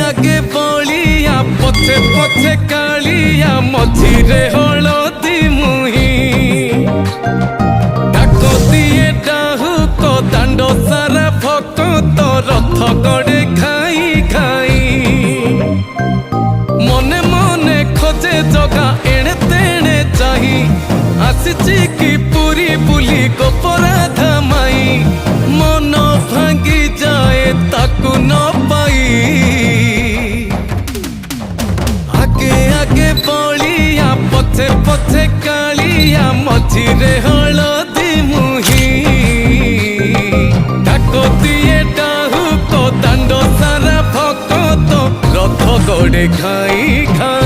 आगे बलिया पछे पछे कालिया मझिरे हलदी मुही डाक दिए डाहुक दांड सारा भक्त रथ गड़े खाई खाई मने मने खोजे जगा एणे तेणे चाही आसिची की पूरी बुली गोपराधा माई मन भांगी जाए ताकू न पाई आगे आगे बलिया पछे पछे कालिया मझिरे हलदी मुही डाक दिए डाहुक दांड सारा भक्त रथ गड़े खाई खाई।